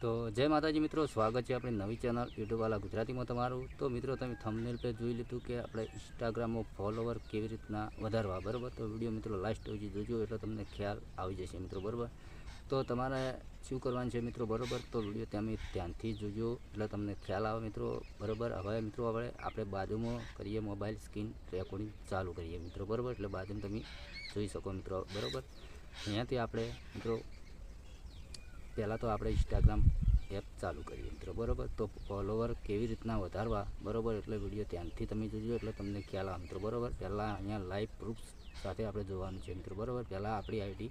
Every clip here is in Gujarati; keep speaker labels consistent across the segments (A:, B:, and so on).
A: તો જય માતાજી મિત્રો, સ્વાગત છે આપણી નવી ચેનલ યુટ્યુબવાલા ગુજરાતીમાં તમારું। તો મિત્રો તમે થંબનેલ પર જોઈ લીધું કે આપણે ઇન્સ્ટાગ્રામમાં ફોલોવર કેવી રીતના વધારવા, બરાબર। તો વિડીયો મિત્રો લાસ્ટ સુધી જોજો એટલે તમને ખ્યાલ આવી જશે મિત્રો, બરાબર। તો તમારે શું કરવાનું છે મિત્રો, બરાબર। તો વિડીયો તમે ધ્યાનથી જોજો એટલે તમને ખ્યાલ આવે મિત્રો, બરાબર। હવે મિત્રો આપણે બાજુમાં કરીએ મોબાઈલ સ્ક્રીન રેકોર્ડિંગ ચાલુ કરીએ મિત્રો, બરાબર। એટલે બાજુમાં તમે જોઈ શકો મિત્રો, બરાબર। અહીંયાથી આપણે મિત્રો પહેલાં તો આપણે ઇન્સ્ટાગ્રામ એપ ચાલુ કરીએ મિત્રો, બરાબર। તો ફોલોવર કેવી રીતના વધારવા, બરાબર, એટલે વિડીયો ધ્યાનથી તમે જોજો એટલે તમને ખ્યાલ આવે મિત્રો, બરાબર। પહેલાં અહીંયા લાઈવ પ્રૂફ સાથે આપણે જોવાનું છે મિત્રો, બરાબર। પહેલાં આપણી આઈડી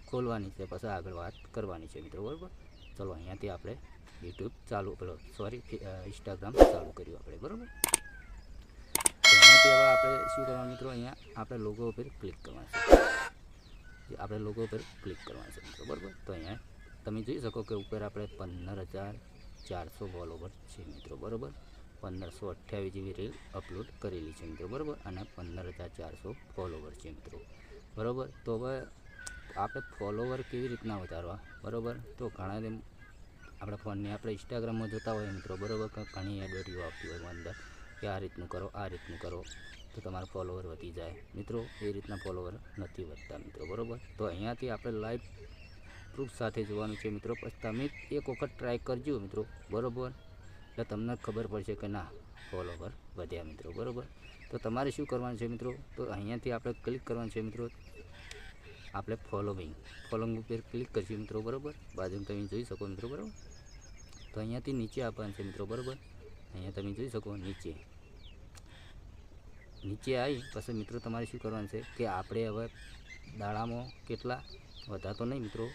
A: ખોલવાની છે, પછી આગળ વાત કરવાની છે મિત્રો, બરાબર। ચલો અહીંયાથી આપણે યુટ્યુબ ચાલુ ઇન્સ્ટાગ્રામ ચાલુ કર્યું આપણે, બરાબર। તો અહીંયાથી હવે આપણે શું કરવાનું મિત્રો, અહીંયા આપણે લોગો ઉપર ક્લિક કરવાનું છે, મિત્રો, બરાબર। તો અહીંયા તમે જોઈ શકો કે ઉપર આપણે 15,400 ફોલોવર છે મિત્રો, બરાબર। 1528 જેવી રીલ અપલોડ કરેલી છે મિત્રો, બરાબર। અને 15,400 ફોલોવર છે મિત્રો, બરાબર। તો હવે આપણે ફોલોવર કેવી રીતના વધારવા, બરાબર। તો ઘણા આપણા ફોનની આપણે ઇન્સ્ટાગ્રામમાં જોતા હોય મિત્રો, બરાબર, કે ઘણી એડવર્ટીઓ આવતી હોય અંદર કે આ રીતનું કરો તો તમારા ફોલોવર વધી જાય મિત્રો। એ રીતના ફોલોવર નથી વધતા મિત્રો, બરાબર। તો અહીંયાથી આપણે લાઈવ પ્રૂફ સાથે જોવાનું છે મિત્રો, પછી તમે એક વખત ટ્રાય કરજો મિત્રો, બરાબર। એટલે તમને ખબર પડશે કે ના ફોલોવર વધ્યા મિત્રો, બરાબર। તો તમારે શું કરવાનું છે મિત્રો, તો અહીંયાથી આપણે ક્લિક કરવાનું છે મિત્રો, આપણે ફોલોઈંગ ઉપર ક્લિક કરીશું મિત્રો, બરાબર। બાજુમાં તમે જોઈ શકો મિત્રો, બરાબર। તો અહીંયાથી નીચે આપવાનું છે મિત્રો, બરાબર। અહીંયા તમે જોઈ શકો નીચે આવી પછી મિત્રો તમારે શું કરવાનું છે કે આપણે હવે દાડામાં કેટલા વધારતો નહીં મિત્રો,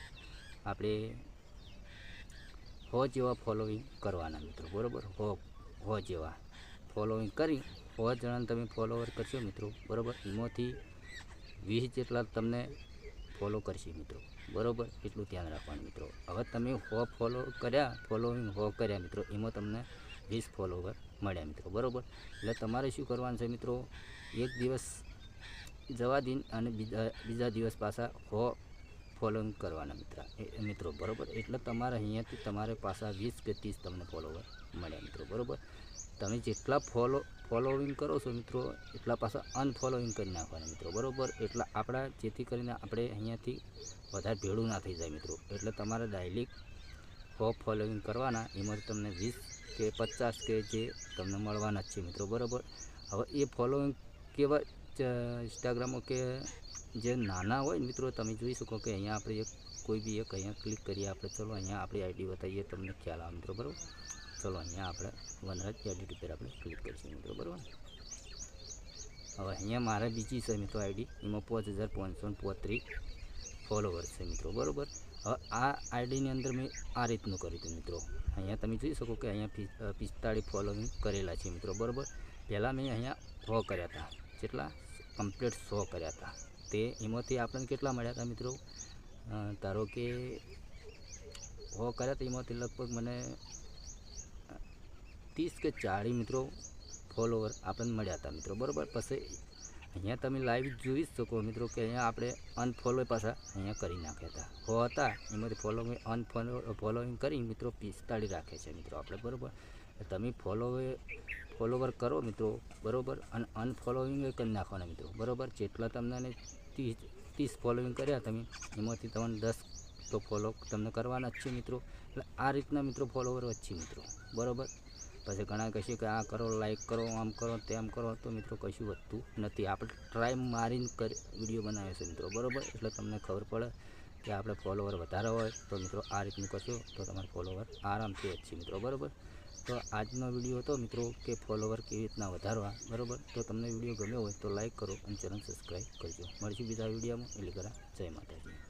A: આપણે 100 જેવા ફોલોઈંગ કરવાના મિત્રો, બરાબર। 100 જેવા ફોલોઈંગ કરી 100 જણાને તમે ફોલોવર કરશો મિત્રો, બરાબર। એમાંથી 20 જેટલા તમને ફોલો કરશે મિત્રો, બરાબર। એટલું ધ્યાન રાખવાનું મિત્રો। હવે તમે 100 ફોલોઈંગ કર્યા મિત્રો, એમાં તમને 20 ફોલોવર મળ્યા મિત્રો, બરાબર। એટલે તમારે શું કરવાનું છે મિત્રો, એક દિવસ જવા દઈને અને બીજા દિવસ પાછા 100 ફોલોઈંગ કરવાના મિત્રો, બરાબર। એટલે તમારે અહીંયાથી તમારે પાછા 20 કે 30 તમને ફોલોવર મળ્યા મિત્રો, બરાબર। તમે જેટલા ફોલોઈંગ કરો છો મિત્રો એટલા પાછા અનફોલોઈંગ કરી નાખવાના મિત્રો, બરાબર। એટલે જેથી કરીને આપણે અહીંયાથી વધારે ભેળું ના થઈ જાય મિત્રો। એટલે તમારે ડાયરેક્ટ 100 ફોલોઈંગ કરવાના, એમાં તમને 20 કે 50 કે જે તમને મળવાના જ છે મિત્રો, બરાબર। હવે એ ફોલોઈંગ કેવા ઇન્સ્ટાગ્રામમાં કે જે નાના હોય મિત્રો, તમે જોઈ શકો કે અહીંયા આપણે કોઈ બી એક અહીંયા ક્લિક કરીએ આપણે, ચલો અહીંયા આપણી આઈડી બતાવીએ, તમને ખ્યાલ આવે મિત્રો, બરાબર। ચલો અહીંયા આપણે વનરાજ એડિટ ઉપર આપણે ક્લિક કરીશું મિત્રો, બરાબર। હવે અહીંયા મારે બીજી છે મિત્રો આઈડી, એમાં 5,535 ફોલોવર્સ છે મિત્રો, બરાબર। હવે આ આઈડીની અંદર મેં આ રીતનું કર્યું હતું મિત્રો, અહીંયા તમે જોઈ શકો કે અહીંયા 45 ફોલોઈંગ કરેલા છે મિત્રો, બરાબર। પહેલાં મેં અહીંયા 100 કર્યા હતા, જેટલા કમ્પ્લીટ 100 કર્યા હતા, તે એમાંથી આપણને કેટલા મળ્યા હતા મિત્રો, ધારો કે 100 કર્યા હતા એમાંથી લગભગ મને 30 કે 40 મિત્રો ફોલોવર આપણને મળ્યા હતા મિત્રો, બરાબર। પછી અહીંયા તમે લાઈવ જોઈ શકો મિત્રો કે અહીંયા આપણે અનફોલો પાછા અહીંયા કરી નાખ્યા હતા, 100 હતા એમાંથી ફોલોઈંગ કરી મિત્રો 45 રાખે છે મિત્રો આપણે, બરાબર। તમે ફોલોવર કરો મિત્રો, બરાબર, અને અનફોલોઈંગ કરી નાખવાના મિત્રો, બરાબર। જેટલા તમને 30 ફોલોઈંગ કર્યા તમે એમાંથી તમને 10 તો ફોલો તમને કરવાના જ છે મિત્રો। એટલે આ રીતના મિત્રો ફોલોવર વધશે મિત્રો, બરાબર। પછી ઘણા કહેશે કે આ કરો, લાઈક કરો, આમ કરો, તેમ કરો, તો મિત્રો કશું વધતું નથી। આપણે ટ્રાય મારીને વિડીયો બનાવે છે મિત્રો, બરાબર। એટલે તમને ખબર પડે કે આપણે ફોલોવર વધારે હોય તો મિત્રો આ રીતનું કરશો તો તમારે ફોલોવર આરામથી વધશે મિત્રો, બરાબર। તો આજનો વિડીયો હતો મિત્રો કે ફોલોવર કેવી રીતના વધારવા, બરાબર। તો તમને વિડીયો ગમ્યો હોય તો લાઈક કરો અને ચેનલ સબસ્ક્રાઈબ કરજો। મળીશું બીજા વિડીયોમાં, એટલે જય માતાજી।